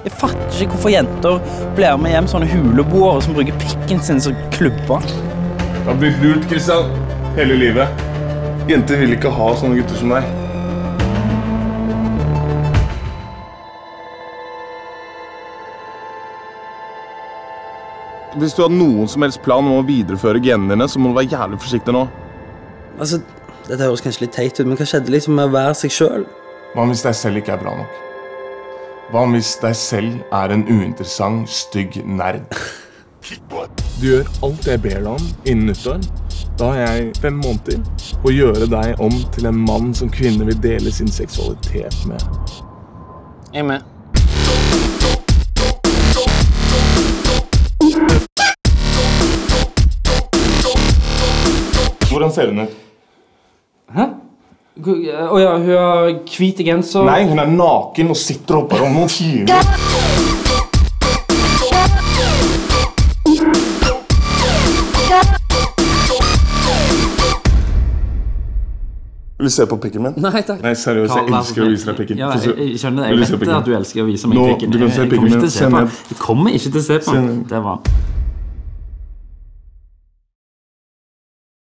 Jeg fatter ikke hvorfor jenter blir med hjem sånne huleboere som bruker pikken sin som klubber. Du har blitt lurt, Kristian, hele livet. Jenter vil ikke ha sånne gutter som deg. Hvis du har noen som helst plan om å videreføre genene dine, så må du være jævlig forsiktig nå. Altså, dette høres kanskje litt teit ut, men hva skjedde liksom med å være seg selv? Hva hvis deg selv ikke er bra nok? Hva hvis deg selv er en uinteressant, stygg nerd? Du gjør alt jeg ber deg om innen nyttår. Da har jeg 5 måneder på å gjøre deg om til en mann som kvinner vil dele sin seksualitet med. Jeg er med. Hvordan ser hun ut? Hæ? Åja, hun har hvit genser. Nei, hun er naken og sitter oppe om noen timer. Vil du se på pikken min? Nei, takk. Nei, seriøst, jeg elsker å vise deg pikken. Ja, jeg skjønner det. Jeg vet at du elsker å vise meg pikken. Du kan se pikken min. Se ned. Jeg kommer ikke til å se på den. Det var...